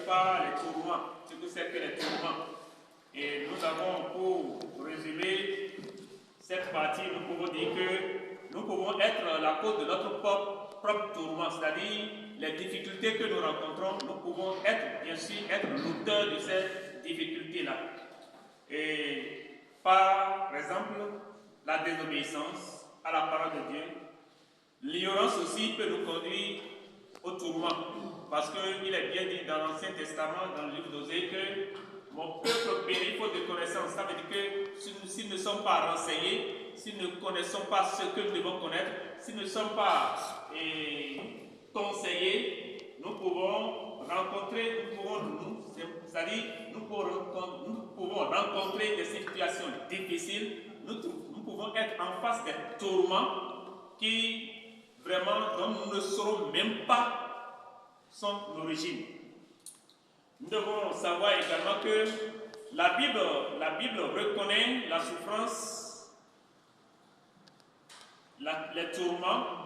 par les tourments, ce que c'est que les tourments. Et nous avons, pour résumer cette partie, nous pouvons dire que nous pouvons être la cause de notre propre tourment, c'est-à-dire les difficultés que nous rencontrons, nous pouvons être, bien sûr, être l'auteur de ces difficultés-là. Et par exemple, la désobéissance à la parole de Dieu, l'ignorance aussi peut nous conduire au tourment, parce qu'il est bien dit dans l'Ancien Testament, dans le livre d'Osée, que mon peuple périt faute de connaissance. Ça veut dire que si nous ne sommes pas renseignés, si nous ne connaissons pas ce que nous devons connaître, si nous ne sommes pas conseillés, nous pouvons rencontrer, c'est-à-dire nous pouvons rencontrer des situations difficiles, nous pouvons être en face des tourments qui vraiment, dont nous ne saurons même pas son origine. Nous devons savoir également que la Bible reconnaît la souffrance, les tourments.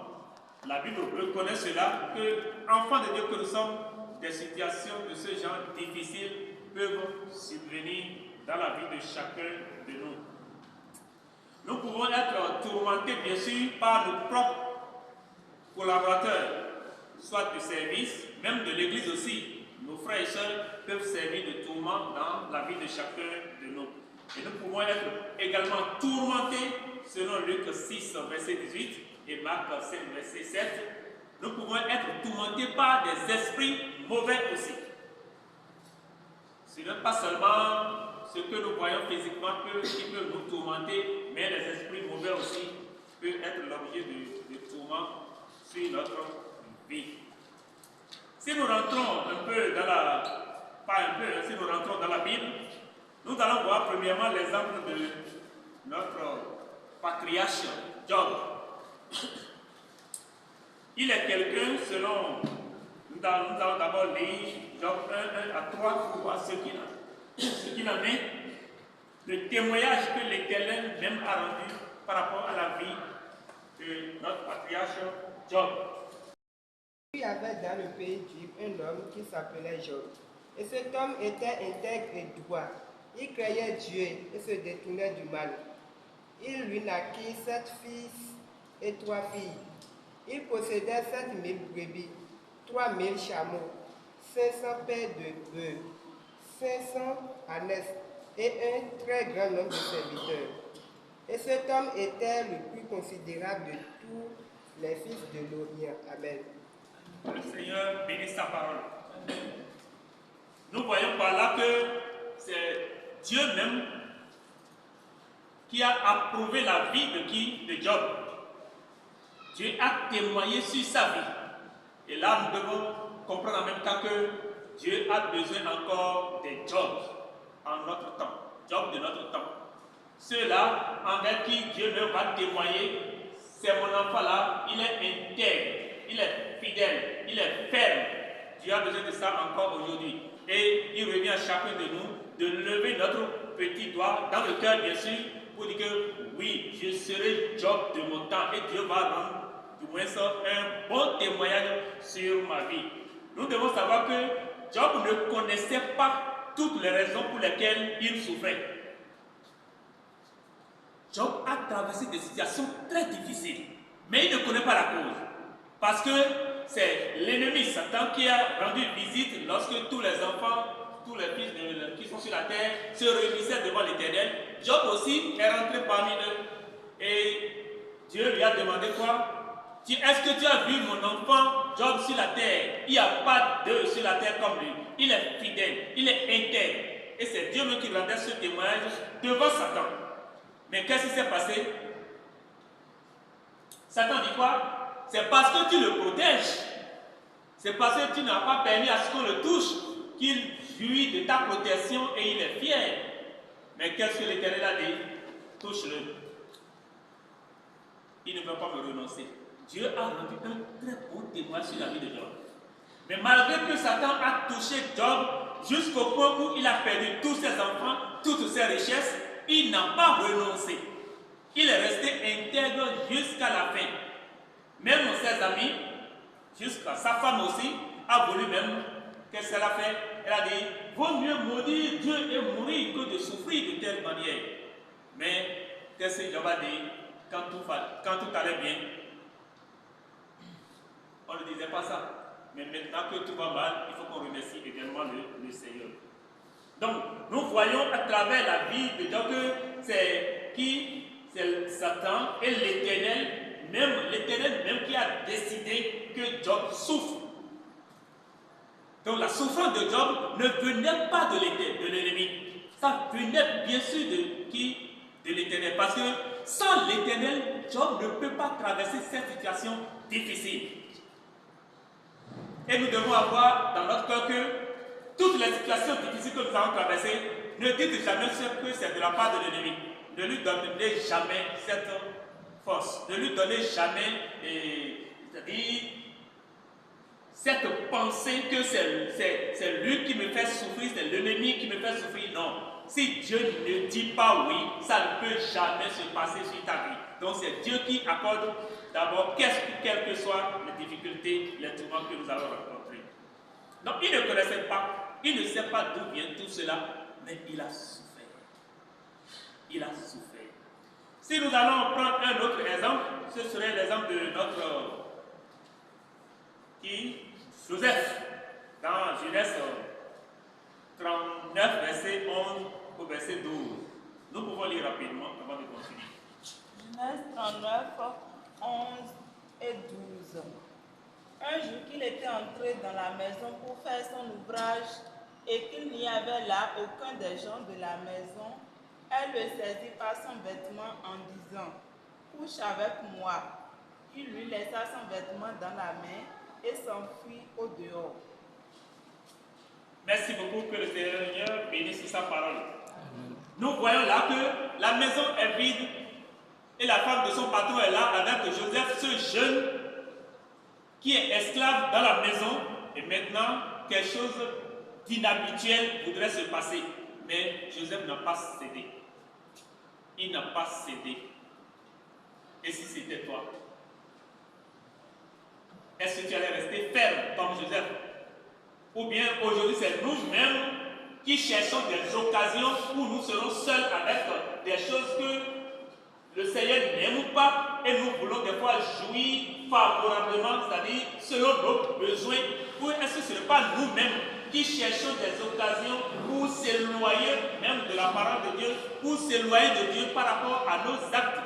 La Bible reconnaît cela, que, enfants de Dieu que nous sommes, des situations de ce genre difficiles peuvent subvenir dans la vie de chacun de nous. Nous pouvons être tourmentés, bien sûr, par nos propres collaborateurs, soit de service, même de l'Église aussi. Nos frères et sœurs peuvent servir de tourment dans la vie de chacun de nous. Et nous pouvons être également tourmentés, selon Luc 6, verset 18 et Marc 7, verset 7. Nous pouvons être tourmentés par des esprits mauvais aussi. Ce n'est pas seulement ce que nous voyons physiquement qui peut nous tourmenter, mais les esprits mauvais aussi peuvent être l'objet de tourments sur notre vie. Si nous rentrons si nous rentrons dans la Bible, nous allons voir premièrement l'exemple de notre patriarche Job. Il est quelqu'un selon, nous allons d'abord lire Job 1 à 3 pour voir ce qu'il en est, le témoignage que l'Éternel même a rendu par rapport à la vie de notre patriarche Job. Il y avait dans le pays d'Ib un homme qui s'appelait Job. Et cet homme était intègre et droit. Il craignait Dieu et se détournait du mal. Il lui naquit 7 fils et 3 filles. Il possédait 7000 brebis, 3000 chameaux, 500 paires de bœufs, 500 ânes et un très grand nombre de serviteurs. Et cet homme était le plus considérable de tous les fils de l'Orient. Amen. Le Seigneur bénisse sa parole. Nous voyons par là que c'est Dieu même qui a approuvé la vie de qui? De Job. Dieu a témoigné sur sa vie. Et là, nous devons comprendre en même temps que Dieu a besoin encore des Jobs en notre temps. Job de notre temps. Ceux-là, envers qui Dieu même va témoigner, c'est mon enfant là, il est intègre, il est fidèle, il est ferme. Dieu a besoin de ça encore aujourd'hui. Et il revient à chacun de nous de lever notre petit doigt dans le cœur, bien sûr, pour dire que oui, je serai Job de mon temps et Dieu va rendre du moins ça un bon témoignage sur ma vie. Nous devons savoir que Job ne connaissait pas toutes les raisons pour lesquelles il souffrait. Job a traversé des situations très difficiles, mais il ne connaît pas la cause. Parce que c'est l'ennemi Satan qui a rendu visite lorsque tous les enfants, tous les fils qui sont sur la terre se réunissaient devant l'Éternel. Job aussi est rentré parmi eux. Et Dieu lui a demandé quoi? Est-ce que tu as vu mon enfant Job sur la terre? Il n'y a pas d'eux sur la terre comme lui. Il est fidèle, il est intègre. Et c'est Dieu même qui rendait ce témoignage devant Satan. Mais qu'est-ce qui s'est passé? Satan dit quoi? C'est parce que tu le protèges. C'est parce que tu n'as pas permis à ce qu'on le touche qu'il jouit de ta protection et il est fier. Mais qu'est-ce que l'Éternel a dit? Touche-le. Il ne veut pas me renoncer. Dieu a rendu un très bon témoin sur la vie de Job. Mais malgré que Satan a touché Job jusqu'au point où il a perdu tous ses enfants, toutes ses richesses, il n'a pas renoncé. Il est resté intègre jusqu'à la fin. Même ses amis, jusqu'à sa femme aussi, a voulu même, qu'est-ce qu'est-ce qu'elle a fait? Elle a dit, vaut mieux maudire Dieu et mourir que de souffrir de telle manière. Mais qu'est-ce que Job a dit quand tout allait bien? On ne disait pas ça. Mais maintenant que tout va mal, il faut qu'on remercie également le Seigneur. Donc, nous voyons à travers la vie de Job que c'est Satan et l'Éternel même qui a décidé que Job souffre. Donc la souffrance de Job ne venait pas de l'ennemi. Ça venait bien sûr de l'Éternel. Parce que sans l'Éternel, Job ne peut pas traverser cette situation difficile. Et nous devons avoir dans notre cœur que toutes les situations difficiles que nous avons traversées, ne dites jamais que c'est de la part de l'ennemi. Ne lui donnez jamais cette force. Ne lui donnez jamais, c'est-à-dire, cette pensée que c'est lui qui me fait souffrir, c'est l'ennemi qui me fait souffrir. Non. Si Dieu ne dit pas oui, ça ne peut jamais se passer sur ta vie. Donc c'est Dieu qui accorde d'abord, quelles que soient les difficultés, les tourments que nous avons rencontrés. Donc il ne connaissait pas, il ne sait pas d'où vient tout cela, mais il a souffert. Il a souffert. Si nous allons prendre un autre exemple, ce serait l'exemple de notre Joseph, dans Genèse 39, verset 11 au verset 12. Nous pouvons lire rapidement avant de continuer. Genèse 39, 11 et 12. Un jour qu'il était entré dans la maison pour faire son ouvrage et qu'il n'y avait là aucun des gens de la maison, elle le saisit par son vêtement en disant, « Couche avec moi. » Il lui laissa son vêtement dans la main et s'enfuit au dehors. Merci beaucoup, que le Seigneur bénisse sa parole. Nous voyons là que la maison est vide et la femme de son patron est là avec Joseph, ce jeune qui est esclave dans la maison, et maintenant quelque chose d'inhabituel voudrait se passer. Mais Joseph n'a pas cédé. Il n'a pas cédé. Et si c'était toi? Est-ce que tu allais rester ferme comme Joseph? Ou bien aujourd'hui c'est nous-mêmes qui cherchons des occasions où nous serons seuls avec des choses que le Seigneur n'aime pas et nous voulons des fois jouir favorablement, c'est-à-dire selon nos besoins. Ou est-ce que ce n'est pas nous-mêmes qui cherchons des occasions pour s'éloigner même de la parole de Dieu, pour s'éloigner de Dieu par rapport à nos actes?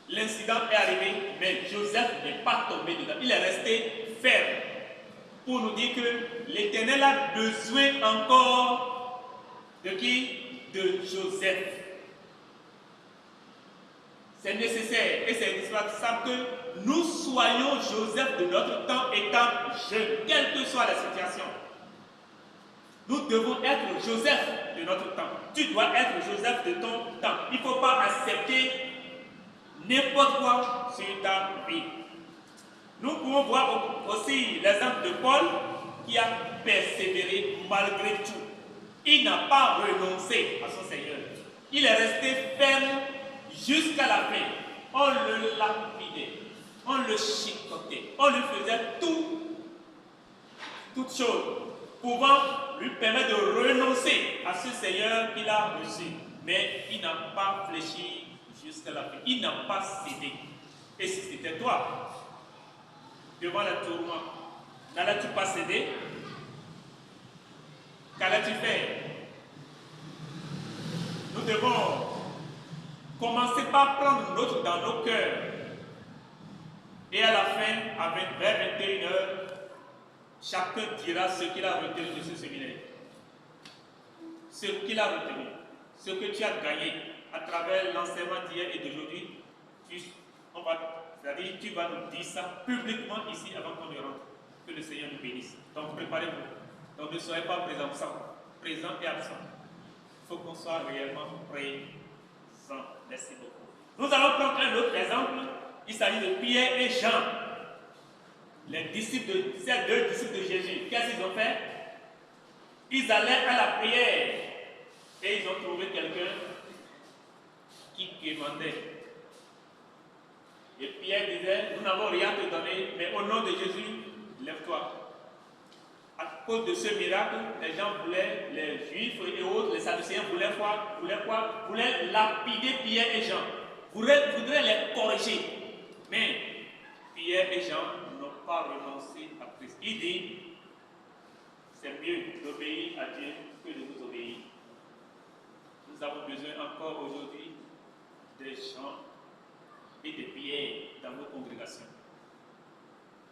L'incident est arrivé, mais Joseph n'est pas tombé dedans. Il est resté ferme pour nous dire que l'Éternel a besoin encore de qui? De Joseph. C'est nécessaire et c'est indispensable que nous soyons Joseph de notre temps étant jeunes, quelle que soit la situation. Nous devons être Joseph de notre temps. Tu dois être Joseph de ton temps. Il ne faut pas accepter n'importe quoi sur ta vie. Nous pouvons voir aussi l'exemple de Paul qui a persévéré malgré tout. Il n'a pas renoncé à son Seigneur. Il est resté ferme jusqu'à la fin. On le lapidait, on le chicotait, on lui faisait toutes choses pouvant lui permettre de renoncer à ce Seigneur qu'il a reçu. Mais il n'a pas fléchi jusqu'à la fin. Il n'a pas cédé. Et si c'était toi, devant le tourment, n'allais-tu pas céder? Qu'allais-tu faire? Nous devons commencer par prendre notre dans nos cœurs. Et à la fin, vers 21h, chacun dira ce qu'il a retenu de ce séminaire. Ce qu'il a retenu, ce que tu as gagné à travers l'enseignement d'hier et d'aujourd'hui, c'est-à-dire tu vas nous dire ça publiquement ici avant qu'on ne rentre. Que le Seigneur nous bénisse. Donc préparez-vous. Donc ne soyez pas présent et absent. Il faut qu'on soit réellement présent. Merci beaucoup. Nous allons prendre un autre exemple. Il s'agit de Pierre et Jean. Ces deux disciples de Jésus. Qu'est-ce qu'ils ont fait? Ils allaient à la prière et ils ont trouvé quelqu'un qui quémandait. Et Pierre disait, nous n'avons rien à te donner, mais au nom de Jésus, cause de ce miracle, les gens voulaient, les Juifs et autres, les Sadducéens voulaient quoi? Voulaient lapider Pierre et Jean, voudraient les corriger. Mais Pierre et Jean n'ont pas renoncé à Christ. Il dit, c'est mieux d'obéir à Dieu que de nous obéir. Nous avons besoin encore aujourd'hui des gens et des Pierre dans nos congrégations.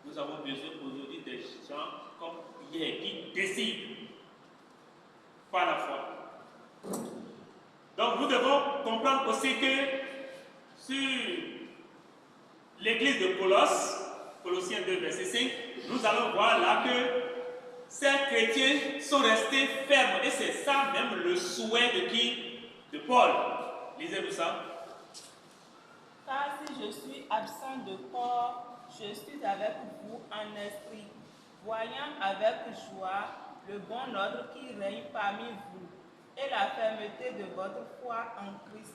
Nous avons besoin aujourd'hui des gens comme Pierre qui décident par la foi. Donc nous devons comprendre aussi que sur l'église de Colossiens 2, verset 5, nous allons voir là que ces chrétiens sont restés fermes. Et c'est ça même le souhait de qui? De Paul. Lisez-nous ça. Car si je suis absent de corps, je suis avec vous en esprit, voyant avec joie le bon ordre qui règne parmi vous et la fermeté de votre foi en Christ.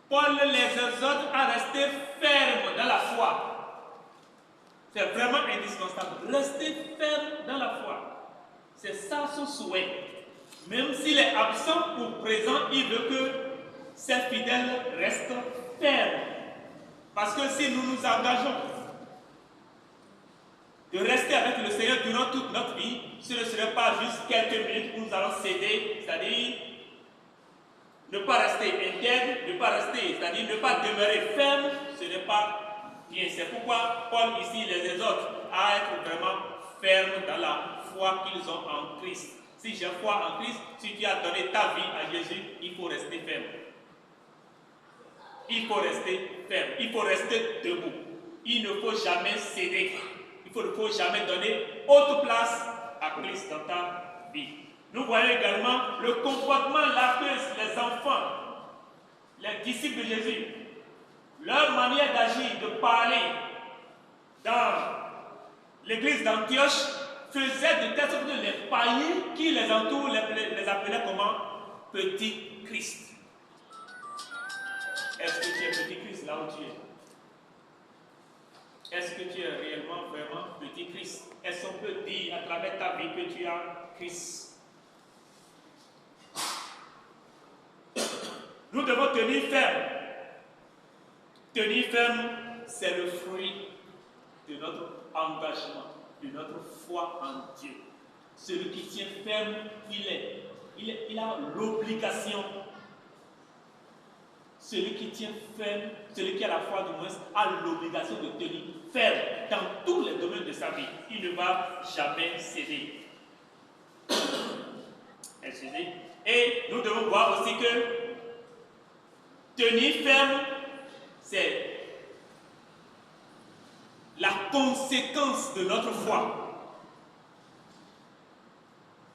Paul les exhorte à rester fermes dans la foi. C'est vraiment indispensable. Rester ferme dans la foi. C'est ça son souhait. Même s'il est absent ou présent, il veut que ses fidèles restent fermes. Parce que si nous nous engageons de rester avec le Seigneur durant toute notre vie, ce ne serait pas juste quelques minutes où nous allons céder, c'est-à-dire ne pas rester intègre, ne pas rester, c'est-à-dire ne pas demeurer ferme, ce n'est pas bien. C'est pourquoi Paul ici les exhorte à être vraiment fermes dans la foi qu'ils ont en Christ. Si j'ai foi en Christ, si tu as donné ta vie à Jésus, il faut rester ferme. Il faut rester ferme, il faut rester debout. Il ne faut jamais céder. Il ne faut jamais donner autre place à Christ dans ta vie. Nous voyons également le comportement là que les enfants, les disciples de Jésus, leur manière d'agir, de parler dans l'église d'Antioche faisait de telle sorte que les païens qui les entourent les appelaient comment? Petit Christ. Est-ce que tu es petit Christ là où tu es? Est-ce que tu es réellement, vraiment petit Christ? Est-ce qu'on peut dire à travers ta vie que tu as Christ? Nous devons tenir ferme. Tenir ferme, c'est le fruit de notre engagement, de notre foi en Dieu. Celui qui tient ferme, il a l'obligation. Celui qui tient ferme, celui qui a la foi du moins, a l'obligation de tenir ferme dans tous les domaines de sa vie. Il ne va jamais céder. Excusez. Et nous devons voir aussi que tenir ferme, c'est la conséquence de notre foi.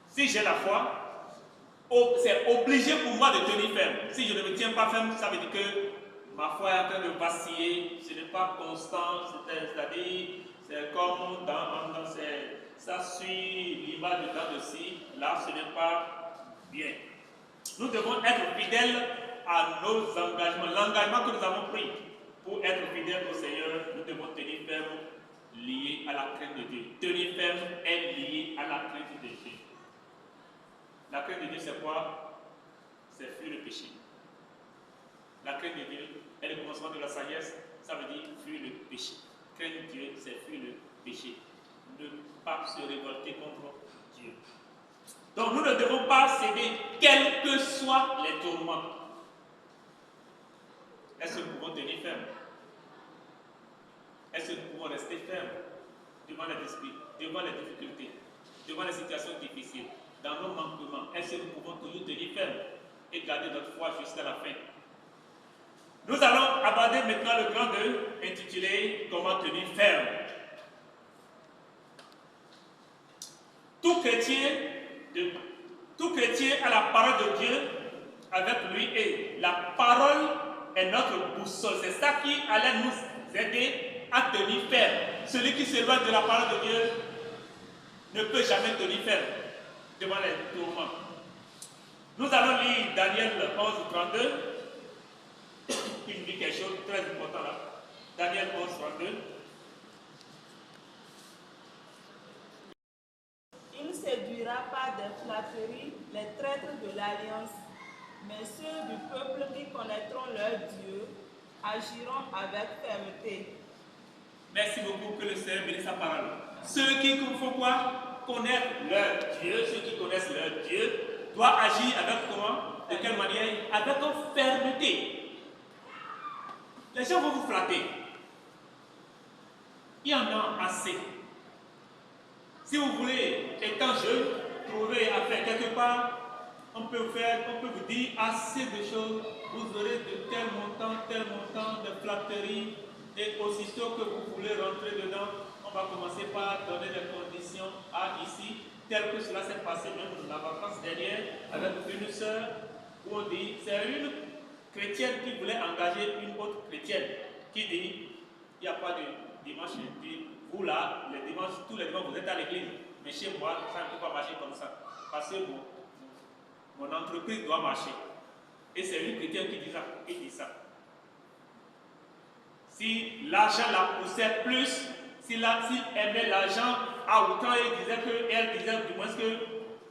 Si j'ai la foi, c'est obligé pour moi de tenir ferme. Si je ne me tiens pas ferme, ça veut dire que ma foi est en train de vaciller, ce n'est pas constant, c'est-à-dire, c'est comme ça suit l'image de temps de ci, là ce n'est pas bien. Nous devons être fidèles à nos engagements, l'engagement que nous avons pris. Pour être fidèles au Seigneur, nous devons tenir ferme, lié à la crainte de Dieu. Tenir ferme est lié à la crainte de Dieu. La crainte de Dieu, c'est quoi? C'est fuir le péché. La crainte de Dieu est le commencement de la sagesse, ça veut dire fuir le péché. Craindre Dieu, c'est fuir le péché. Ne pas se révolter contre Dieu. Donc nous ne devons pas céder, quels que soient les tourments. Est-ce que nous pouvons tenir ferme? Est-ce que nous pouvons rester fermes devant les difficultés, devant les situations difficiles, dans nos manquements? Est-ce que nous pouvons toujours tenir ferme et garder notre foi jusqu'à la fin? Nous allons aborder maintenant le grand 2 intitulé Comment tenir ferme. Tout chrétien a la parole de Dieu avec lui et la parole est notre boussole. C'est ça qui allait nous aider à tenir ferme. Celui qui s'éloigne de la parole de Dieu ne peut jamais tenir ferme devant les tourments. Nous allons lire Daniel 11, 32. Il dit quelque chose de très important là. Daniel 11, 32. Il reçoivent par des flatteries les traîtres de l'alliance, mais ceux du peuple qui connaîtront leur Dieu agiront avec fermeté. Merci beaucoup, que le Seigneur bénisse sa parole. Ceux qui font quoi? Connaître leur Dieu, ceux qui connaissent leur Dieu, doivent agir avec comment? De quelle manière? Avec fermeté. Les gens vont vous flatter. Il y en a assez. Si vous voulez, étant jeune, trouver à faire quelque part, on peut vous dire assez de choses. Vous aurez de tel montant de flatterie, et aussitôt que vous voulez rentrer dedans, on va commencer par donner des conditions à ici, tel que cela s'est passé même la vacance dernière avec une sœur, où on dit, c'est une chrétienne qui voulait engager une autre chrétienne, qui dit, il n'y a pas de dimanche, vous là, les dimanches, tous les dimanches vous êtes à l'église, mais chez moi, ça ne peut pas marcher comme ça, parce que mon entreprise doit marcher. Et c'est une chrétienne qui dit ça. Si l'argent la poussait plus, si elle aimait l'argent à autant, elle disait du moins que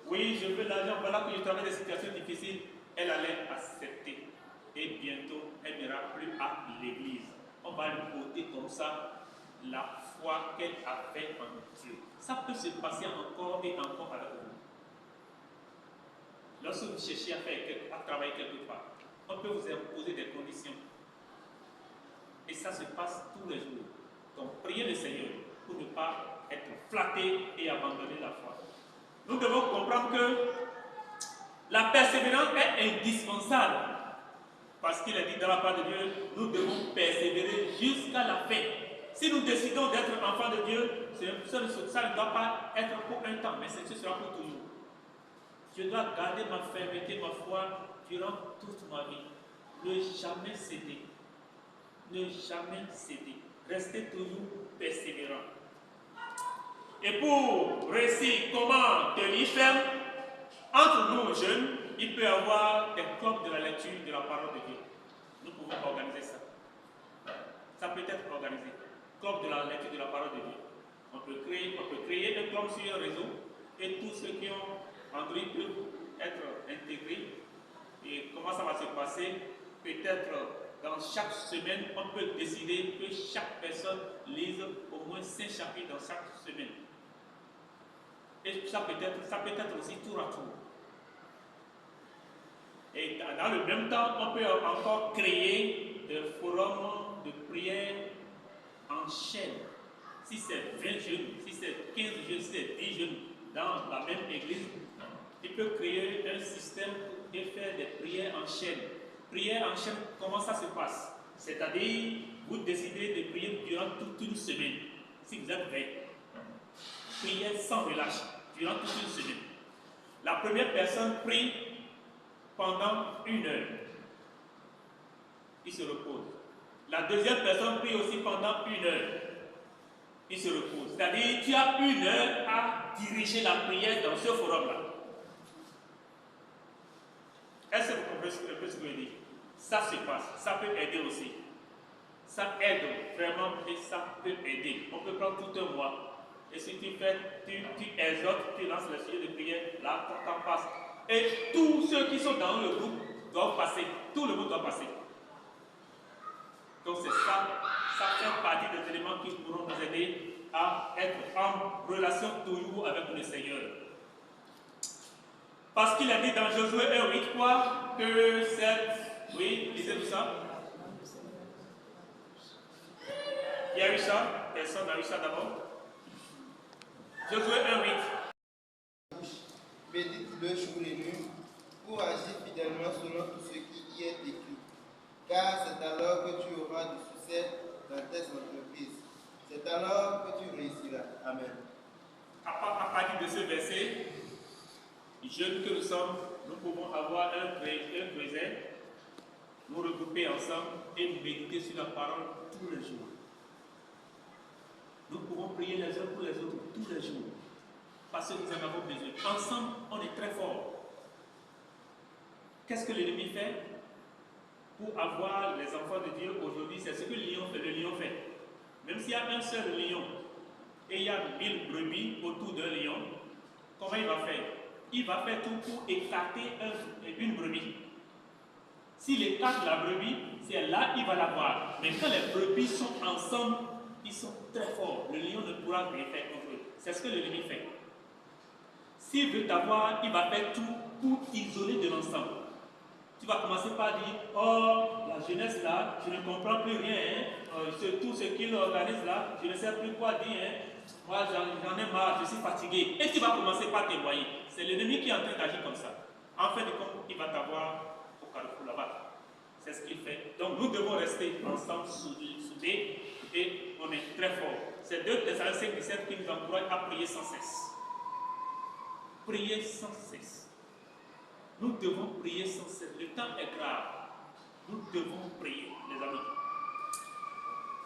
oui, je veux l'argent, voilà que je travaille des situations difficiles, elle allait accepter. Et bientôt, elle n'ira plus à l'église. On va lui ôter comme ça la foi qu'elle avait en Dieu. Ça peut se passer encore et encore avec vous. Lorsque vous cherchez à travailler quelque part, on peut vous imposer des conditions. Et ça se passe tous les jours. Donc, priez le Seigneur pour ne pas être flatté et abandonner la foi. Nous devons comprendre que la persévérance est indispensable. Parce qu'il a dit dans la parole de Dieu, nous devons persévérer jusqu'à la fin. Si nous décidons d'être enfants de Dieu, ça ne doit pas être pour un temps, mais ce sera pour toujours. Je dois garder ma fermeté, ma foi durant toute ma vie. Ne jamais céder. Ne jamais céder. Restez toujours persévérant. Et pour réussir comment tenir ferme, entre nous jeunes, il peut y avoir des clubs de la lecture de la parole de Dieu. Nous pouvons organiser ça. Ça peut être organisé. Club de la lecture de la parole de Dieu. On peut créer un club sur un réseau et tous ceux qui ont Android peuvent être intégrés. Et comment ça va se passer? Peut-être dans chaque semaine, on peut décider que chaque personne lise au moins 5 chapitres dans chaque semaine. Et ça peut être aussi tour à tour. Et dans le même temps, on peut encore créer des forums de prière en chaîne. Si c'est 20 jeunes, si c'est 15 jeunes, si c'est 10 jeunes dans la même église, il peut créer un système et faire des prières en chaîne. Prière en chaîne, comment ça se passe? C'est-à-dire, vous décidez de prier durant toute une semaine. Si vous êtes 20, priez sans relâche durant toute une semaine. La première personne prie pendant 1 heure. Il se repose. La deuxième personne prie aussi pendant 1 heure. Il se repose. C'est-à-dire, tu as 1 heure à diriger la prière dans ce forum-là. Est-ce que vous comprenez un peu ce que je dis? Ça se passe. Ça peut aider aussi. Ça aide vraiment et ça peut aider. On peut prendre tout un mois. Et si tu exhortes, tu lances le sujet de prière, là, ton temps passe. Et tous ceux qui sont dans le groupe doivent passer. Tout le monde doit passer. Donc c'est ça. Ça fait partie des éléments qui pourront nous aider à être en relation toujours avec le Seigneur. Parce qu'il a dit dans Josué 1:8 quoi, que cette... Oui, lisez-vous ça. Qui a eu ça? Personne n'a eu ça d'abord? Josué 1:8. Médite-le jour et nuit pour agir fidèlement selon tout ce qui y est écrit. Car c'est alors que tu auras du succès dans tes entreprises. C'est alors que tu réussiras. Amen. À partir de ce verset, jeunes que nous sommes, nous pouvons avoir un creuset, nous regrouper ensemble et méditer sur la parole tous les jours. Nous pouvons prier les uns pour les autres tous les jours, parce que nous en avons besoin. Ensemble, on est très forts. Qu'est-ce que l'ennemi fait pour avoir les enfants de Dieu aujourd'hui? C'est ce que le lion fait. Même s'il y a un seul lion et il y a 1000 brebis autour d'un lion, comment il va faire? il va faire tout pour écarter une brebis. S'il écarte la brebis, c'est là qu'il va l'avoir. Mais quand les brebis sont ensemble, ils sont très forts. Le lion ne pourra rien faire contre eux. C'est ce que l'ennemi fait. S'il veut t'avoir, il va faire tout pour t'isoler de l'ensemble. Tu vas commencer par dire, oh, la jeunesse là, je ne comprends plus rien, hein. Tout ce qu'il organise là, je ne sais plus quoi dire, hein. Moi j'en ai marre, je suis fatigué. Et tu vas commencer par témoigner. C'est l'ennemi qui est en train d'agir comme ça. En fin de compte, il va t'avoir au carrefour là-bas. C'est ce qu'il fait. Donc nous devons rester ensemble soudés et on est très fort. C'est 2 Thessaloniciens 17 qui nous encourage à prier sans cesse. Prier sans cesse. Nous devons prier sans cesse. Le temps est grave. Nous devons prier, les amis.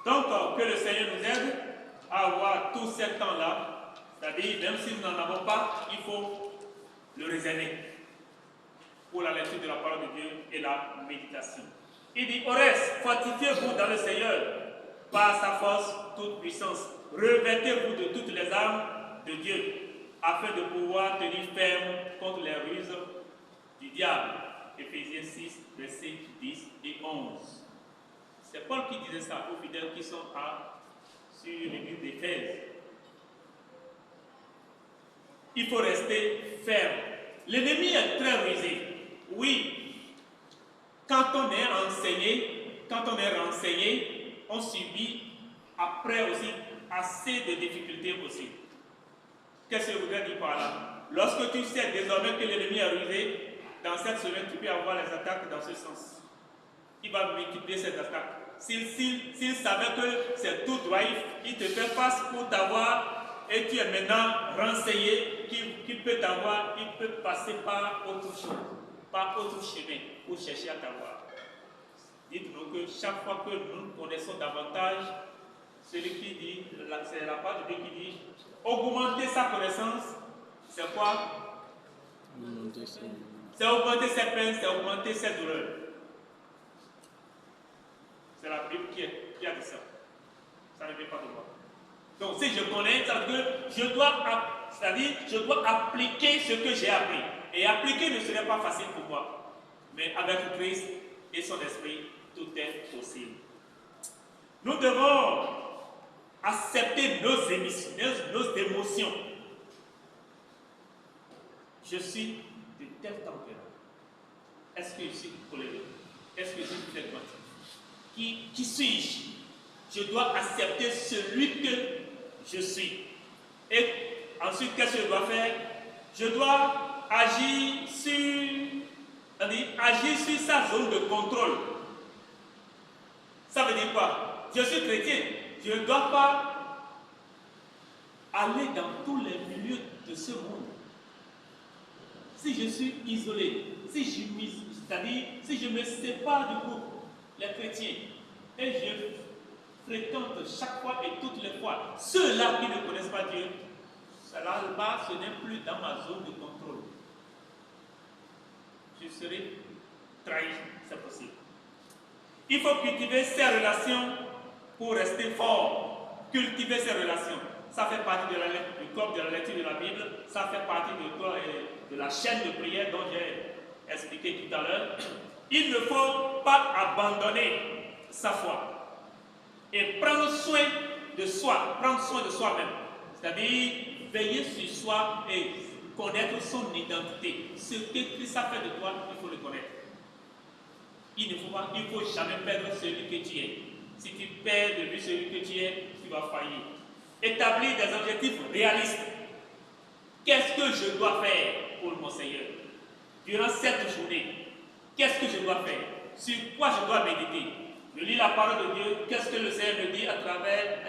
Donc, que le Seigneur nous aide à avoir tout ce temps-là. C'est-à-dire, même si nous n'en avons pas, il faut le réserver pour la lecture de la parole de Dieu et la méditation. Il dit, au reste, fortifiez-vous dans le Seigneur par sa force, toute puissance. Revêtez-vous de toutes les armes de Dieu, afin de pouvoir tenir ferme contre les ruses du diable. Éphésiens 6, versets 10 et 11. C'est Paul qui disait ça aux fidèles qui sont sur l'église d'Éphèse. Il faut rester ferme. L'ennemi est très rusé. Oui, quand on est renseigné, on subit après aussi assez de difficultés aussi. Qu'est-ce que je voudrais dire par là? Lorsque tu sais désormais que l'ennemi est rusé, dans cette semaine, tu peux avoir les attaques dans ce sens. Il va multiplier ces attaques. S'il savait que c'est tout droit, il te fait face pour t'avoir et tu es maintenant renseigné, qu'il peut t'avoir, il peut passer par autre chose, par autre chemin pour chercher à t'avoir. Dites-nous que chaque fois que nous connaissons davantage, celui qui dit, c'est la part de Dieu qui dit, augmenter sa connaissance, c'est quoi? C'est augmenter ses peines, c'est augmenter ses douleurs. C'est la Bible qui a dit ça. Ça ne vient pas de moi. Donc si je connais, ça veut dire que je dois appliquer ce que j'ai appris. Et appliquer ne serait pas facile pour moi. Mais avec Christ et son esprit, tout est possible. Nous devons accepter nos émotions. Je suis de tel tempérament. Est-ce que je suis colérique? Est-ce que je suis flegmatique? Qui suis-je? Je dois accepter celui que je suis. Et ensuite, qu'est-ce que je dois faire? Je dois agir sur sa zone de contrôle. Ça veut dire quoi? Je suis chrétien. Je ne dois pas aller dans tous les milieux de ce monde. Si je suis isolé, c'est-à-dire si je me sépare du groupe, les chrétiens, et je fréquente chaque fois et toutes les fois ceux-là qui ne connaissent pas Dieu, cela-là, ce n'est plus dans ma zone de contrôle. Je serai trahi, c'est possible. Il faut cultiver ces relations pour rester fort. Cultiver ces relations. Ça fait partie du corps de la lecture de la Bible, ça fait partie de la chaîne de prière dont j'ai expliqué tout à l'heure. Il ne faut pas abandonner sa foi et prendre soin de soi-même. C'est-à-dire veiller sur soi et connaître son identité. Ce que Christ a fait de toi, il faut le connaître. Il ne faut jamais perdre celui que tu es. Si tu perds de vue celui que tu es, tu vas faillir. Établir des objectifs réalistes. Qu'est-ce que je dois faire pour mon Seigneur? Durant cette journée, qu'est-ce que je dois faire? Sur quoi je dois méditer? Je lis la parole de Dieu. Qu'est-ce que le Seigneur me dit à travers,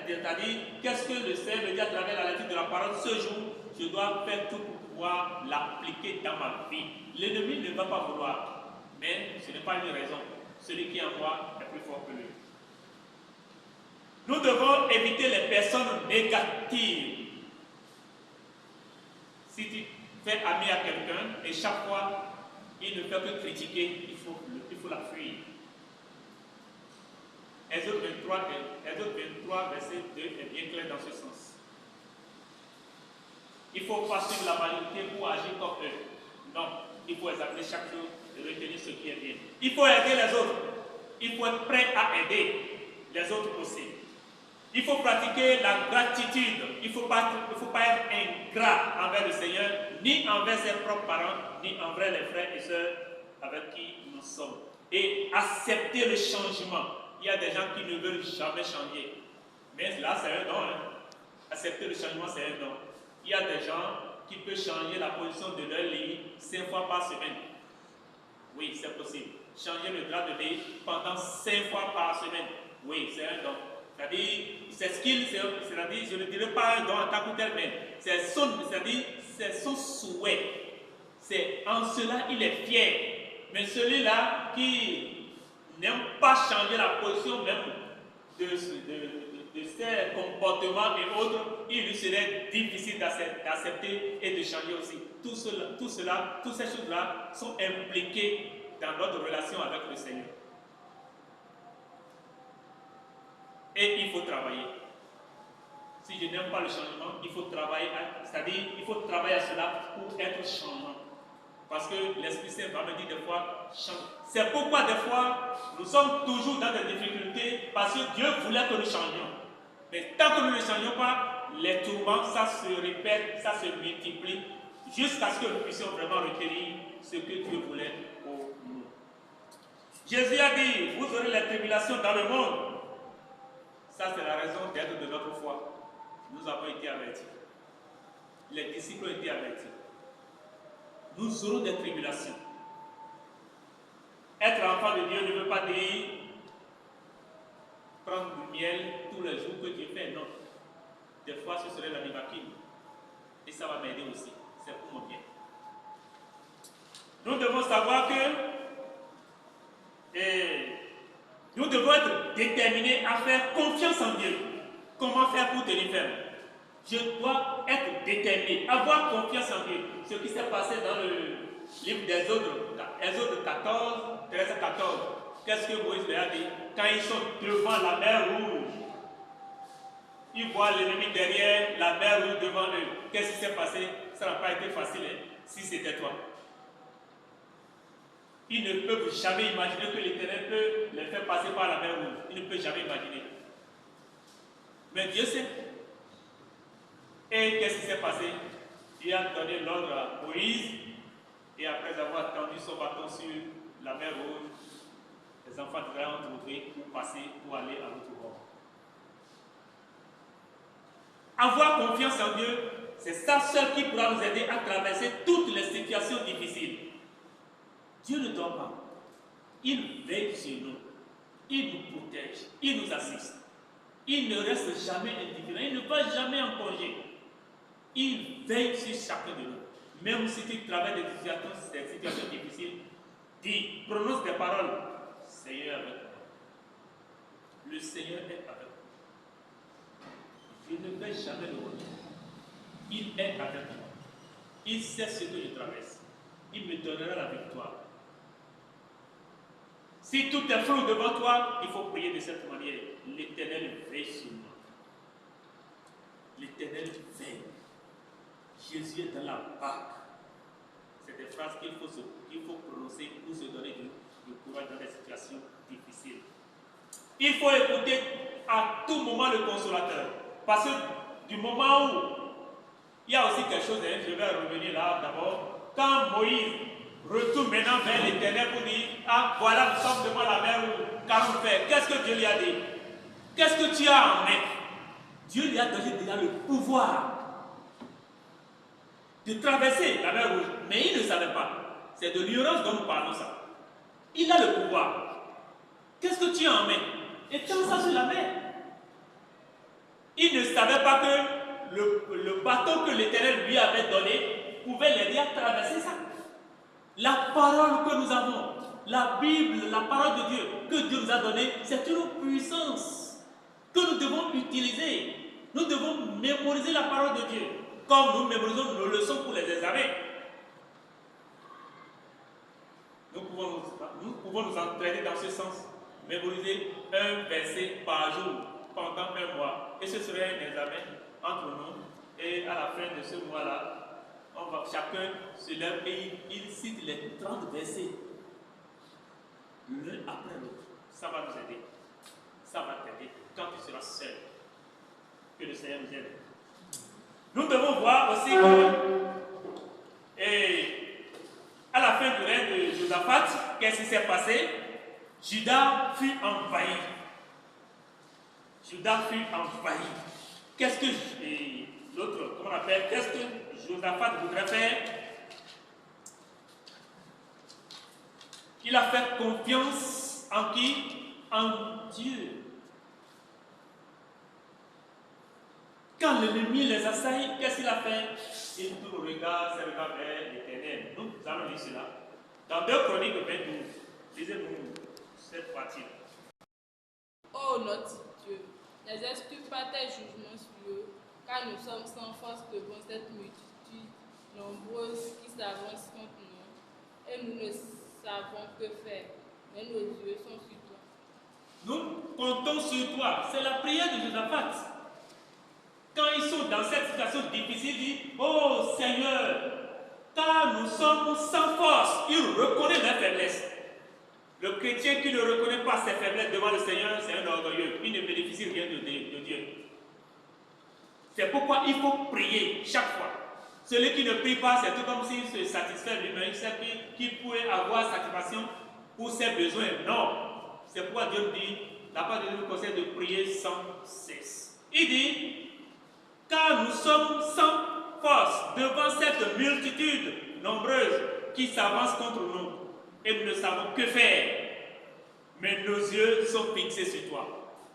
qu'est-ce que le Seigneur me dit à travers la lecture de la parole? Ce jour, je dois faire tout pour pouvoir l'appliquer dans ma vie. L'ennemi ne va pas vouloir, mais ce n'est pas une raison. Celui qui est en moi est plus fort que lui. Nous devons éviter les personnes négatives. Si tu fais ami à quelqu'un et chaque fois il ne fait que critiquer, il faut la fuir. Exode 23, verset 2 est bien clair dans ce sens. Il ne faut pas suivre la majorité pour agir comme eux. Non, il faut examiner chaque jour et retenir ce qui est bien. Il faut aider les autres. Il faut être prêt à aider les autres aussi. Il faut pratiquer la gratitude. Il ne faut pas être ingrat envers le Seigneur, ni envers ses propres parents, ni envers les frères et sœurs avec qui nous sommes. Et accepter le changement. Il y a des gens qui ne veulent jamais changer. Mais là, c'est un don. Hein. Accepter le changement, c'est un don. Il y a des gens qui peuvent changer la position de leur lit 5 fois par semaine. Oui, c'est possible. Changer le drap de lit pendant 5 fois par semaine. Oui, c'est un don. C'est-à-dire, c'est skill, c'est-à-dire, je ne dirais pas un don en tant que tel, mais c'est son souhait. C'est en cela il est fier. Mais celui-là qui n'aime pas changer la position même de ses comportements et autres, il lui serait difficile d'accepter et de changer aussi. Toutes ces choses-là sont impliquées dans notre relation avec le Seigneur. Et il faut travailler. Si je n'aime pas le changement, il faut travailler, c'est-à-dire il faut travailler à cela pour être changeant. Parce que l'Esprit Saint va me dire des fois, change. C'est pourquoi des fois, nous sommes toujours dans des difficultés parce que Dieu voulait que nous changions. Mais tant que nous ne changeons pas, les tourments, ça se répète, ça se multiplie, jusqu'à ce que nous puissions vraiment retenir ce que Dieu voulait pour nous. Jésus a dit, vous aurez les tribulations dans le monde. Ça, c'est la raison d'être de notre foi. Nous avons été avertis. Les disciples ont été avertis. Nous aurons des tribulations. Être enfant de Dieu ne veut pas dire prendre du miel tous les jours que Dieu fait. Non. Des fois, ce serait la nivaquine. Et ça va m'aider aussi. C'est pour mon bien. Nous devons savoir que nous devons être déterminés à faire confiance en Dieu. Comment faire pour tenir ferme? Je dois être déterminé, avoir confiance en Dieu. Ce qui s'est passé dans le livre d'Exode, Exode 14, 13 à 14. Qu'est-ce que Moïse leur a dit? Quand ils sont devant la mer rouge, ils voient l'ennemi derrière, la mer rouge devant eux. Qu'est-ce qui s'est passé? Ça n'a pas été facile, hein, si c'était toi. Ils ne peuvent jamais imaginer que l'Éternel peut les faire passer par la mer rouge. Ils ne peuvent jamais imaginer. Mais Dieu sait. Et qu'est-ce qui s'est passé? Il a donné l'ordre à Moïse, et après avoir tendu son bâton sur la mer rouge, les enfants d'Israël ont trouvé pour passer, pour aller à l'autre bord. Avoir confiance en Dieu, c'est ça seul qui pourra nous aider à traverser toutes les situations difficiles. Dieu ne dort pas. Il veille sur nous. Il nous protège. Il nous assiste. Il ne reste jamais indifférent. Il ne va jamais en congé. Il veille sur chacun de nous. Même si tu traverses des situations difficiles, dis, prononce des paroles. Seigneur est avec moi. Le Seigneur est avec moi. Je ne vais jamais le retenir. Il est avec moi. Il sait ce que je traverse. Il me donnera la victoire. Si tout est flou devant toi, il faut prier de cette manière. L'Éternel veille sur moi. L'Éternel veille. Jésus est dans la barque. C'est des phrases qu'il faut prononcer pour se donner du courage dans des situations difficiles. Il faut écouter à tout moment le consolateur. Parce que du moment où il y a aussi quelque chose, hein, je vais revenir là d'abord. Quand Moïse retourne maintenant vers l'Éternel pour dire, ah voilà, nous sommes devant la mer rouge, car on fait. Qu'est-ce que Dieu lui a dit? Qu'est-ce que tu as en main? Dieu lui a donné déjà le pouvoir de traverser la mer rouge. Mais il ne savait pas. C'est de l'ignorance dont nous parlons ça. Il a le pouvoir. Qu'est-ce que tu as en main? Et tends ça sur la mer. Il ne savait pas que le bateau que l'Éternel lui avait donné pouvait l'aider à traverser ça. La parole que nous avons, la Bible, la parole de Dieu que Dieu nous a donnée, c'est une puissance que nous devons utiliser. Nous devons mémoriser la parole de Dieu, comme nous mémorisons nos leçons pour les examens. Nous pouvons nous entraîner dans ce sens, mémoriser un verset par jour pendant un mois. Et ce serait un examen entre nous Et à la fin de ce mois-là, chacun se lève et il cite les 30 versets, l'un après l'autre. Ça va nous aider. Ça va t'aider quand tu seras seul. Que le Seigneur nous aide. Nous devons voir aussi que, et à la fin du règne de Josaphat, qu'est-ce qui s'est passé? Juda fut envahi. Juda fut envahi. Qu'est-ce que l'autre, comment on appelle, qu'est-ce que Josaphat voudrait faire? Il a fait confiance en qui? En Dieu. Quand l'ennemi les assaille, qu'est-ce qu'il a fait? Il tourne le regard, ses regards vers l'Éternel. Nous allons lire cela. Dans 2 Chroniques 22, lisez-nous cette partie. Ô notre Dieu, n'exécute pas tes jugements sur eux, car nous sommes sans force devant cette multitude nombreuse qui s'avance contre nous, et nous ne savons que faire, mais nos yeux sont sur toi. Nous comptons sur toi. C'est la prière de Josaphat. Quand ils sont dans cette situation difficile, ils disent: oh Seigneur, car nous sommes sans force. Il reconnaît leur faiblesse. Le chrétien qui ne reconnaît pas ses faiblesses devant le Seigneur, c'est un orgueilleux. Il ne bénéficie rien de Dieu. C'est pourquoi il faut prier chaque fois. Celui qui ne prie pas, c'est tout comme s'il se satisfait lui-même. Il sait qu'il pourrait avoir satisfaction pour ses besoins. Non. C'est pourquoi Dieu dit, la part de Dieu nous conseille de prier sans cesse. Il dit: car nous sommes sans force devant cette multitude nombreuse qui s'avance contre nous, et nous ne savons que faire, mais nos yeux sont fixés sur toi.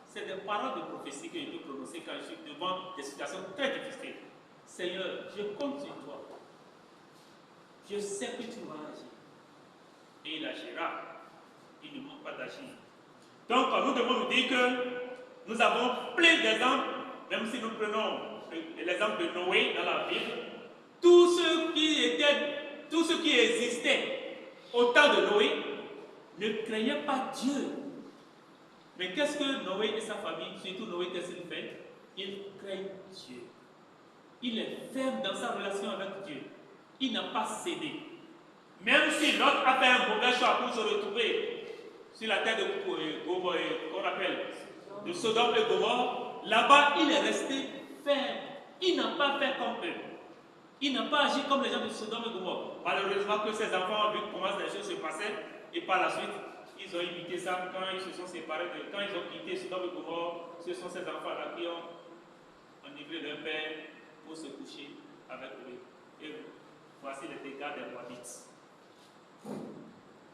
C'est des paroles de prophétie que je peux prononcer quand je suis devant des situations très difficiles. Seigneur, je compte sur toi. Je sais que tu vas agir. Et il agira. Il ne manque pas d'agir. Donc, nous devons nous dire que nous avons plein d'exemples, même si nous prenons l'exemple de Noé dans la Bible. Tous ceux qui existaient au temps de Noé ne craignaient pas Dieu. Mais qu'est-ce que Noé et sa famille, surtout Noé, qu'est-ce qu'il fait? Il craint Dieu. Il est ferme dans sa relation avec Dieu. Il n'a pas cédé. Même si l'autre a fait un mauvais choix pour se retrouver sur la terre de Sodome et Gomorrhe, là-bas, il est resté ferme. Il n'a pas fait comme eux. Il n'a pas agi comme les gens de Sodome et Gomorrhe. Malheureusement que ses enfants ont vu comment les choses se passaient, et par la suite, ils ont imité ça quand ils se sont séparés, quand ils ont quitté Sodome et Gomorrhe. Ce sont ces enfants-là qui ont enivré leur père pour se coucher avec eux. Et voici les dégâts des Moabites.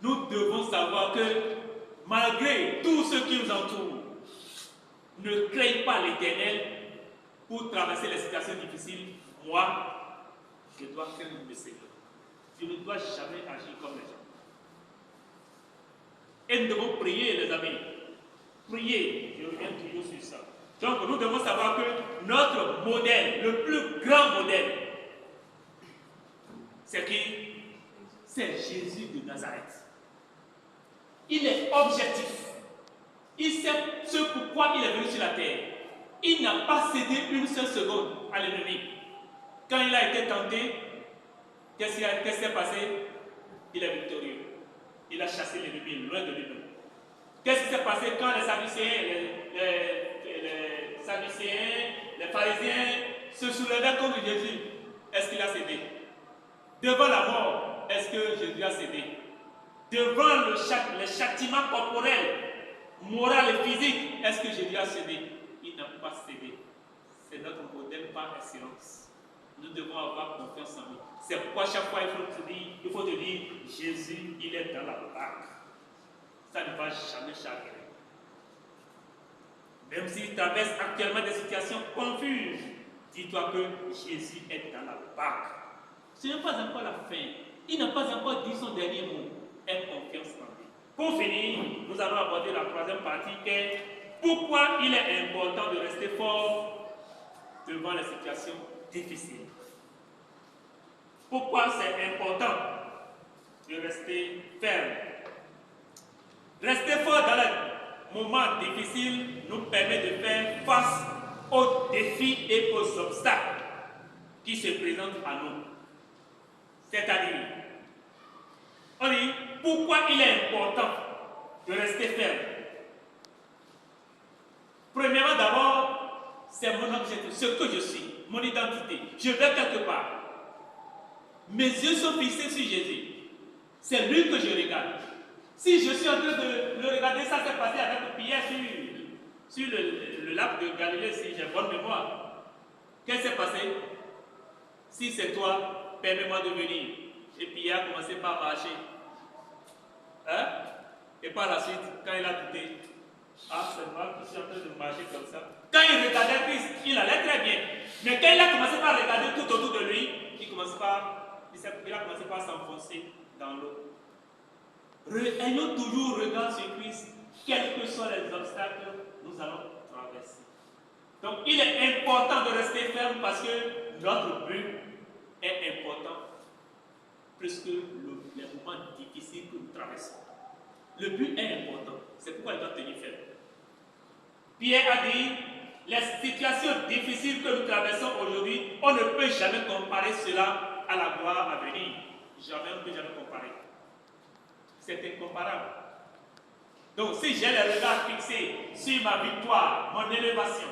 Nous devons savoir que malgré tout ce qui nous entoure, ne craignez pas l'Éternel pour traverser les situations difficiles. Moi, je dois craindre le Seigneur. Je ne dois jamais agir comme les gens. Et nous devons prier, les amis. Prier, je reviens toujours sur ça. Donc nous devons savoir que notre modèle, le plus grand modèle, c'est qui? C'est Jésus de Nazareth. Il est objectif. Il sait ce pourquoi il est venu sur la terre. Il n'a pas cédé une seule seconde à l'ennemi. Quand il a été tenté, qu'est-ce qui s'est passé? Il est victorieux. Il a chassé l'ennemi loin de lui-même. Qu'est-ce qui s'est passé quand les Sadducéens, les pharisiens se soulevaient contre Jésus? Est-ce qu'il a cédé? Devant la mort, est-ce que Jésus a cédé? Devant les châtiments corporels, moral et physique, est-ce que Jésus a cédé? Il n'a pas cédé. C'est notre modèle par excellence. Nous devons avoir confiance en lui. C'est pourquoi chaque fois il faut te dire, Jésus, il est dans la barque. Ça ne va jamais chavirer. Même s'il traverse actuellement des situations confuses, dis-toi que Jésus est dans la barque. Ce n'est pas encore la fin. Il n'a pas encore dit son dernier mot. Aie confiance en lui. Pour finir, nous allons aborder la troisième partie qui est pourquoi il est important de rester fort devant les situations difficiles. Pourquoi c'est important de rester ferme. Rester fort dans les moments difficiles nous permet de faire face aux défis et aux obstacles. qui se présente à nous. C'est-à-dire, on dit, pourquoi il est important de rester ferme? Premièrement, d'abord, c'est mon objectif, ce que je suis, mon identité. Je vais quelque part. Mes yeux sont fixés sur Jésus. C'est lui que je regarde. Si je suis en train de le regarder, ça s'est passé avec Pierre sur le lac de Galilée, si j'ai bonne mémoire. Qu'est-ce qui s'est passé? Si c'est toi, permets-moi de venir. Et Pierre a commencé par marcher. Hein? Et par la suite, quand il a douté, ah, c'est moi qui suis en train de marcher comme ça. Quand il regardait Christ, il allait très bien. Mais quand il a commencé par regarder tout autour de lui, il a commencé par s'enfoncer dans l'eau. Ayons toujours regard sur Christ, quels que soient les obstacles, nous allons traverser. Donc il est important de rester ferme parce que notre but est important plus que les moments difficiles que nous traversons. Le but est important, c'est pourquoi il doit tenir ferme. Pierre a dit, les situations difficiles que nous traversons aujourd'hui, on ne peut jamais comparer cela à la gloire à venir. Jamais, on ne peut jamais comparer. C'est incomparable. Donc si j'ai le regard fixé sur ma victoire, mon élévation,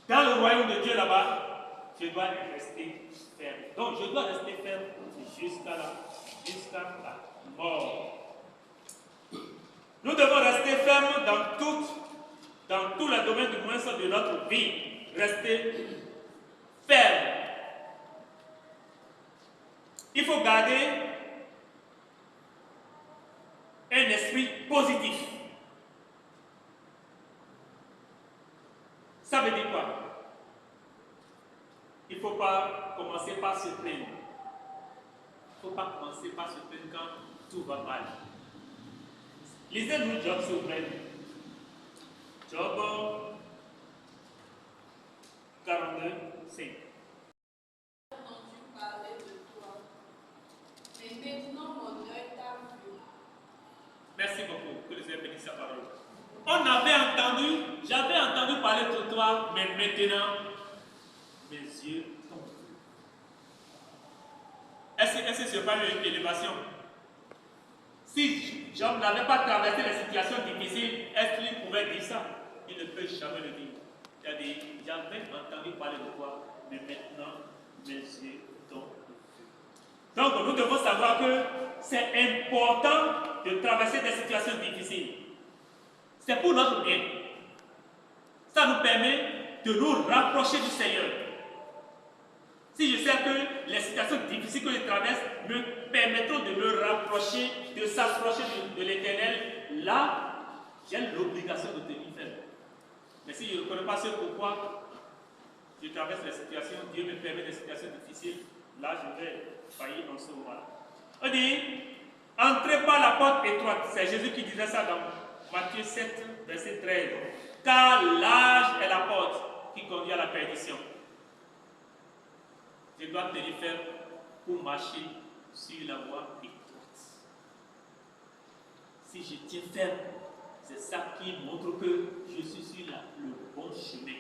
dans le royaume de Dieu là-bas, je dois rester ferme. Donc je dois rester ferme jusqu'à la mort. Nous devons rester fermes dans tous les domaines du moins de notre vie. Rester ferme. Il faut garder un esprit positif. Ça veut dire quoi? Il ne faut pas commencer par se plaindre. Il ne faut pas commencer par se plaindre quand tout va mal. Lisez-nous Job, s'il vous plaît. Job 42, 5. J'ai entendu parler de toi, mais maintenant mon œil t'a vu. Merci beaucoup, que le Seigneur bénisse sa parole. J'avais entendu parler de toi, mais maintenant, mes yeux t'ont vu. Est-ce que ce n'est pas une élévation? Si Job n'avait pas traversé les situations difficiles, est-ce qu'il pouvait dire ça? Il ne peut jamais le dire. Il a dit, j'avais entendu parler de toi, mais maintenant, mes yeux t'ont vu. Donc, nous devons savoir que c'est important de traverser des situations difficiles. C'est pour notre bien. Ça nous permet de nous rapprocher du Seigneur. Si je sais que les situations difficiles que je traverse me permettront de me rapprocher, de s'approcher de l'Éternel, là, j'ai l'obligation de tenir ferme. Mais si je ne reconnais pas ce pourquoi je traverse les situations, Dieu me permet des situations difficiles, là, je vais faillir en ce moment-là. On dit, entrez par la porte étroite. C'est Jésus qui disait ça dans Matthieu 7, verset 13. Car large est la porte qui conduit à la perdition. Je dois tenir ferme pour marcher sur la voie étroite. Si je tiens ferme, c'est ça qui montre que je suis sur le bon chemin.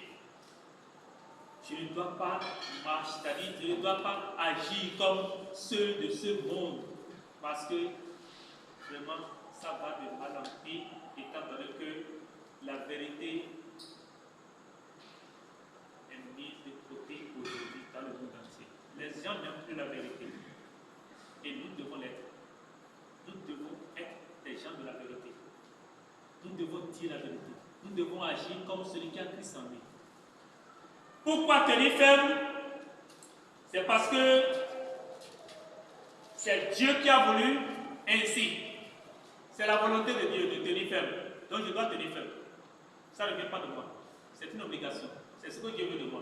Je ne dois pas marcher, c'est-à-dire je ne dois pas agir comme ceux de ce monde, parce que vraiment ça va de mal en pire, étant donné que la vérité est mise de côté aujourd'hui dans le monde entier. Les gens n'aiment plus la vérité. Et nous devons l'être. Nous devons être des gens de la vérité. Nous devons dire la vérité. Nous devons agir comme celui qui a Christ en lui. Pourquoi tenir ferme? C'est parce que c'est Dieu qui a voulu ainsi. C'est la volonté de Dieu de tenir ferme. Donc je dois tenir ferme. Ça ne vient pas de moi. C'est une obligation. C'est ce que Dieu veut de moi.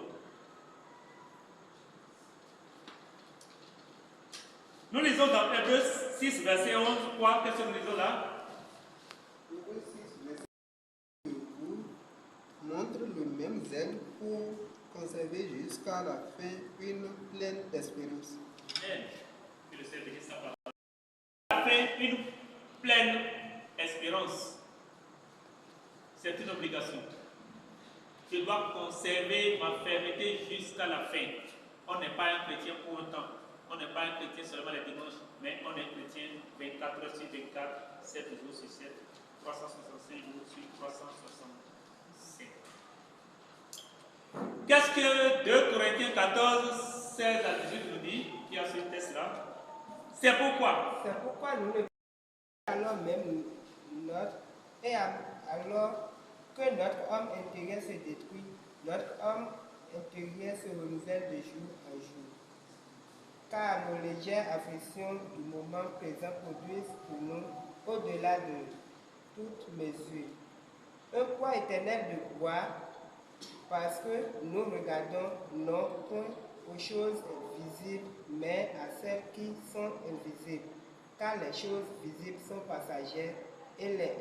Nous lisons dans Hébreux 6, verset 11, quoi? Qu'est-ce que nous lisons là? Hébreux 6, verset 11, montre le même zèle pour conserver jusqu'à la fin une pleine espérance. Amen. Que le Seigneur bénisse sa parole. La fin, une pleine espérance. C'est une obligation. Je dois conserver ma fermeté jusqu'à la fin. On n'est pas un chrétien pour un temps. On n'est pas un chrétien seulement les dimanches, mais on est chrétien 24 heures sur 24, 7 jours sur 7, 365 jours sur 365. Qu'est-ce que 2 Corinthiens 14, 16 à 18 nous dit, qui a ce texte-là? C'est pourquoi nous ne alors même alors que notre homme intérieur se détruit, notre homme intérieur se renouvelle de jour en jour. Car nos légères afflictions du moment présent produisent pour nous, au-delà de toute mesure, un poids éternel de gloire, parce que nous regardons non point aux choses visibles, mais à celles qui sont invisibles. Car les choses visibles sont passagères et les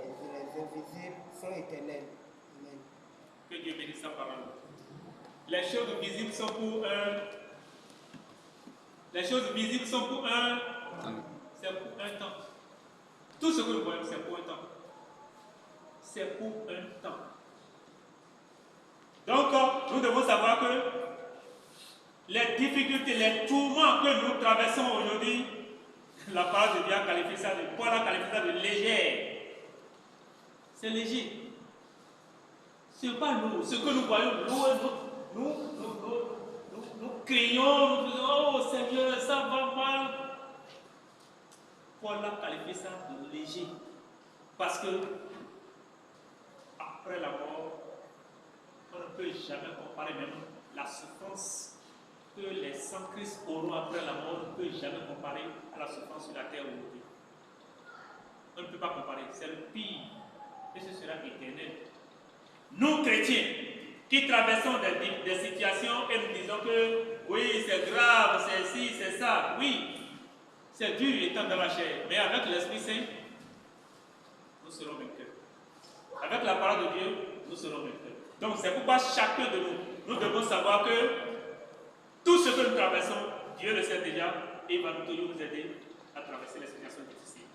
invisibles sont éternelles. Amen. Que Dieu bénisse sa parole. Les choses visibles sont pour un. Les choses visibles sont pour un. C'est pour un temps. Tout ce que nous voyons, c'est pour un temps. C'est pour un temps. Donc, nous devons savoir que les difficultés, les tourments que nous traversons aujourd'hui, la parole de Dieu a qualifié ça de, Paul a qualifié ça de léger. C'est léger. Ce n'est pas nous. Ce que nous voyons, nous crions, nous disons, oh Seigneur, ça va mal. Paul a qualifié ça de léger. Parce que, après la mort, on ne peut jamais comparer même la souffrance que les sans-Christ auront après la mort, on ne peut jamais comparer à la souffrance sur la terre aujourd'hui. On ne peut pas comparer. C'est le pire. Et ce sera éternel. Nous, chrétiens, qui traversons des situations et nous disons que oui, c'est grave, c'est ci, c'est ça. Oui, c'est dur étant dans la chair. Mais avec l'Esprit Saint, nous serons vainqueurs. Avec la parole de Dieu, nous serons vainqueurs. Donc c'est pourquoi chacun de nous devons savoir que tout ce que nous traversons, Dieu le sait déjà et il va toujours nous aider à traverser les situations difficiles.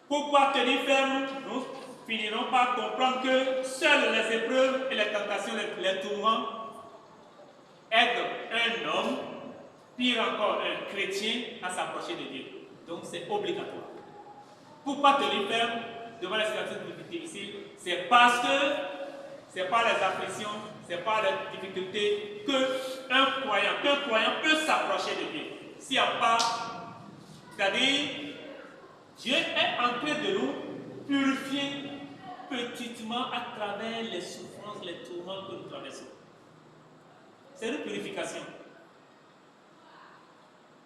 Pourquoi tenir ferme? Nous finirons par comprendre que seules les épreuves et les tentations, les tourments aident un homme, pire encore un chrétien, à s'approcher de Dieu. Donc c'est obligatoire. Pourquoi tenir ferme devant les situations difficiles? C'est parce que c'est par les afflictions, c'est par les difficultés qu'un croyant peut s'approcher de Dieu. S'il n'y a pas, c'est-à-dire, Dieu est en train de nous purifier petitement à travers les souffrances, les tourments que nous traversons. C'est une purification.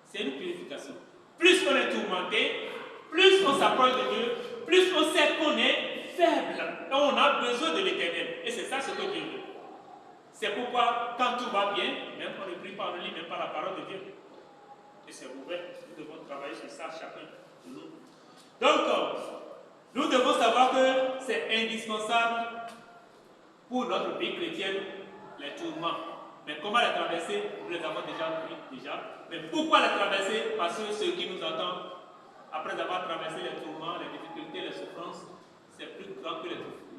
C'est une purification. Plus on est tourmenté, plus on s'approche de Dieu, plus on sait qu'on est faible. Et on a besoin de l'éternel. Et c'est ça ce que Dieu veut. C'est pourquoi, quand tout va bien, même on ne prie pas, on ne lit même pas la parole de Dieu. Et c'est ouvert. Nous devons travailler sur ça, chacun de nous. Donc, nous devons savoir que c'est indispensable pour notre vie chrétienne, les tourments. Mais comment les traverser? Nous les avons déjà vu. Mais pourquoi les traverser? Parce que ceux qui nous entendent, après avoir traversé les tourments, les difficultés, les souffrances, c'est plus grand que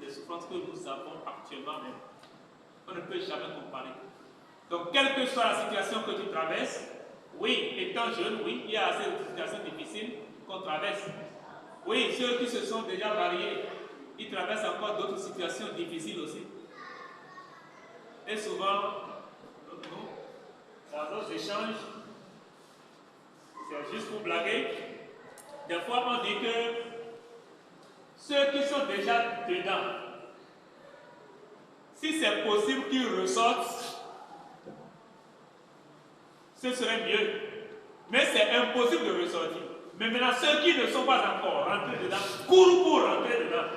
les souffrances que nous avons actuellement même. On ne peut jamais comparer. Donc, quelle que soit la situation que tu traverses, oui, étant jeune, oui, il y a assez de situations difficiles qu'on traverse. Oui, ceux qui se sont déjà mariés, ils traversent encore d'autres situations difficiles aussi. Et souvent, nous, dans nos échanges, c'est juste pour blaguer. Des fois, on dit que ceux qui sont déjà dedans, si c'est possible qu'ils ressortent, ce serait mieux. Mais c'est impossible de ressortir. Mais maintenant, ceux qui ne sont pas encore rentrés dedans, courent pour rentrer dedans.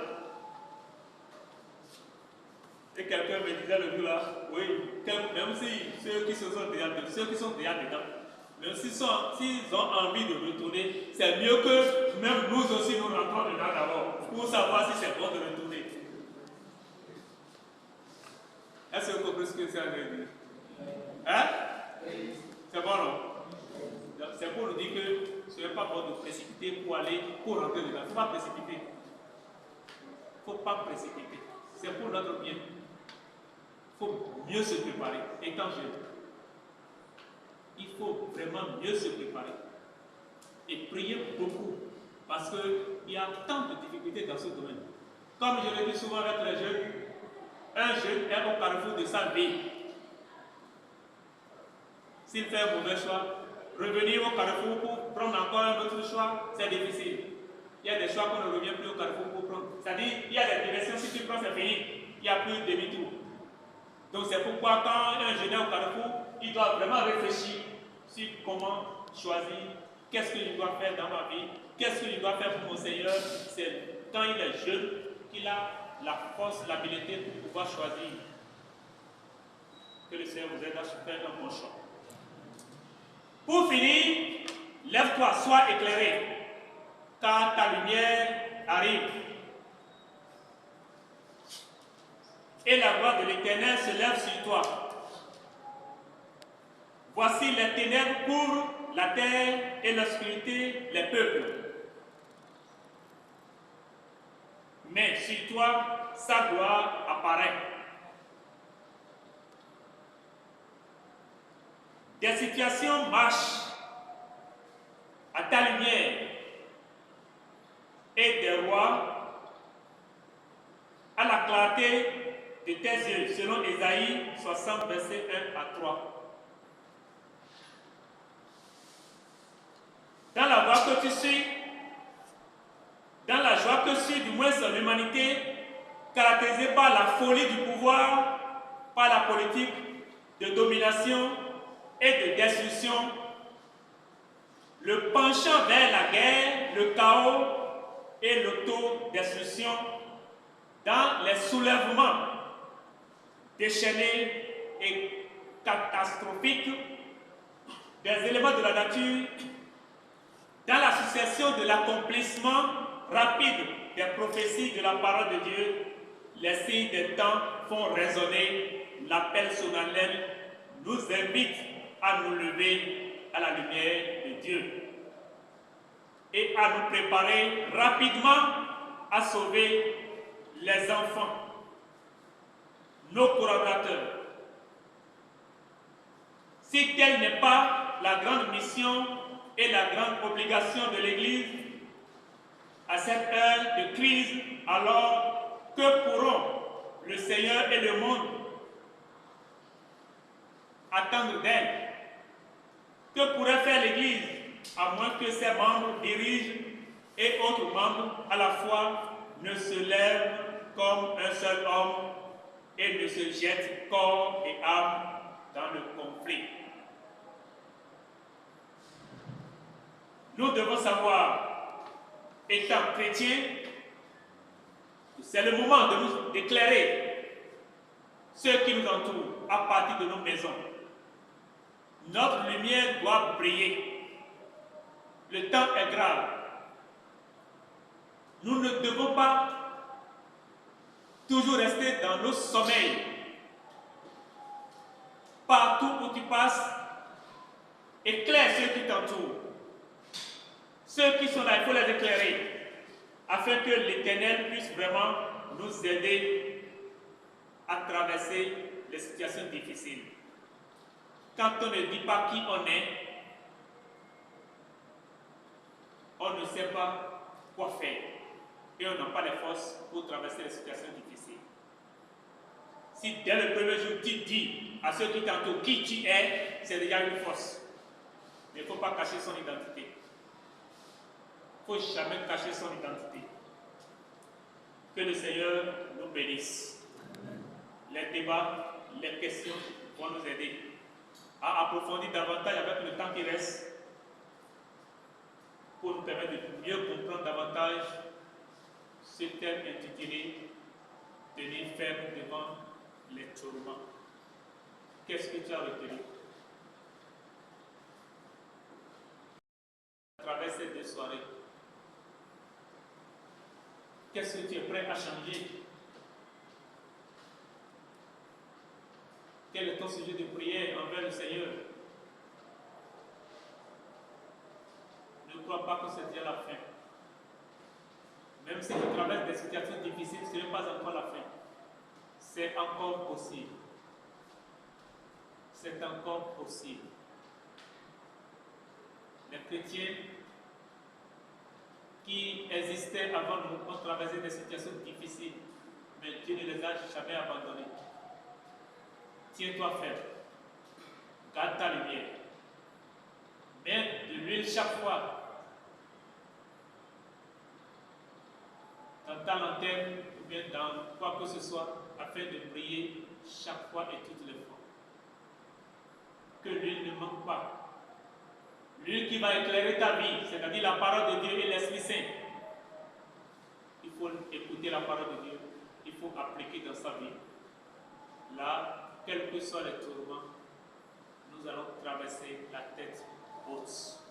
Et quelqu'un me disait le jour là, oui, même si ceux qui sont déjà dedans, même s'ils ont envie de retourner, c'est mieux que même nous aussi nous rentrons dedans d'abord, pour savoir si c'est bon de retourner. Est-ce que vous comprenez ce que c'est à dire? Hein? C'est bon, non? C'est pour nous dire que ce n'est pas bon de précipiter pour rentrer dedans. Il ne faut pas précipiter. Il ne faut pas précipiter. c'est pour notre bien. Il faut mieux se préparer, étant jeune. Il faut vraiment mieux se préparer et prier beaucoup parce qu'il y a tant de difficultés dans ce domaine. Comme je le dis souvent avec les jeunes, un jeune est au carrefour de sa vie. S'il fait un mauvais choix, revenir au carrefour pour prendre encore un autre choix, c'est difficile. Il y a des choix qu'on ne revient plus au carrefour pour prendre. C'est-à-dire, il y a des directions, si tu prends, c'est fini. Il n'y a plus de demi-tour. Donc c'est pourquoi quand un jeune est au carrefour, il doit vraiment réfléchir sur comment choisir, qu'est-ce que je dois faire dans ma vie, qu'est-ce que je dois faire pour mon Seigneur. C'est quand il est jeune qu'il a la force, l'habileté pour pouvoir choisir. Que le Seigneur vous aide à faire un bon choix. Pour finir, lève-toi, sois éclairé, car ta lumière arrive. Et la gloire de l'Éternel se lève sur toi. Voici les ténèbres couvrent la terre et l'obscurité les peuples. Mais sur toi, sa gloire apparaît. Des situations marchent à ta lumière et des rois à la clarté de tes yeux, selon Ésaïe 60, verset 1 à 3. Dans la voie que tu suis, dans la joie que suit du moins l'humanité, caractérisée par la folie du pouvoir, par la politique de domination et de destruction, le penchant vers la guerre, le chaos et l'autodestruction, dans les soulèvements déchaînés et catastrophiques des éléments de la nature, dans la succession de l'accomplissement rapide des prophéties de la parole de Dieu, les signes des temps font résonner l'appel solennel, nous invite à nous lever à la lumière de Dieu et à nous préparer rapidement à sauver les enfants, nos collaborateurs. Si telle n'est pas la grande mission et la grande obligation de l'Église, à cette heure de crise, alors que pourront le Seigneur et le monde attendre d'elle? Que pourrait faire l'Église, à moins que ses membres dirigent et autres membres à la fois ne se lèvent comme un seul homme et ne se jettent corps et âme dans le conflit? Nous devons savoir, étant chrétiens, que c'est le moment de nous d'éclairer ceux qui nous entourent à partir de nos maisons. Notre lumière doit briller. Le temps est grave. Nous ne devons pas toujours rester dans nos sommeils. Partout où tu passes, éclaire ceux qui t'entourent. Ceux qui sont là, il faut les éclairer, afin que l'Éternel puisse vraiment nous aider à traverser les situations difficiles. Quand on ne dit pas qui on est, on ne sait pas quoi faire et on n'a pas les forces pour traverser les situations difficiles. Si dès le premier jour tu dis à ceux qui t'entourent qui tu es, c'est déjà une force. Mais il ne faut pas cacher son identité. Il ne faut jamais cacher son identité. Que le Seigneur nous bénisse. Les débats, les questions vont nous aider à approfondir davantage avec le temps qui reste pour nous permettre de mieux comprendre davantage ce thème intitulé « Tenir ferme devant les tourments ». Qu'est-ce que tu as retenu à travers ces 2 soirées? Qu'est-ce que tu es prêt à changer? Quel est ton sujet de prière envers le Seigneur? Ne crois pas que c'est déjà la fin. Même si tu traverses des situations difficiles, ce n'est pas encore la fin. C'est encore possible. C'est encore possible. Les chrétiens qui existaient avant nous ont traversé des situations difficiles, mais Dieu ne les a jamais abandonnés. Tiens-toi ferme. Garde ta lumière. Mets de l'huile chaque fois dans ta lanterne ou bien dans quoi que ce soit afin de briller chaque fois et toutes les fois. Que l'huile ne manque pas. L'huile qui va éclairer ta vie, c'est-à-dire la parole de Dieu et l'Esprit Saint. Il faut écouter la parole de Dieu, il faut appliquer dans sa vie. Là, quels que soient les tourments, nous allons traverser la tête haute.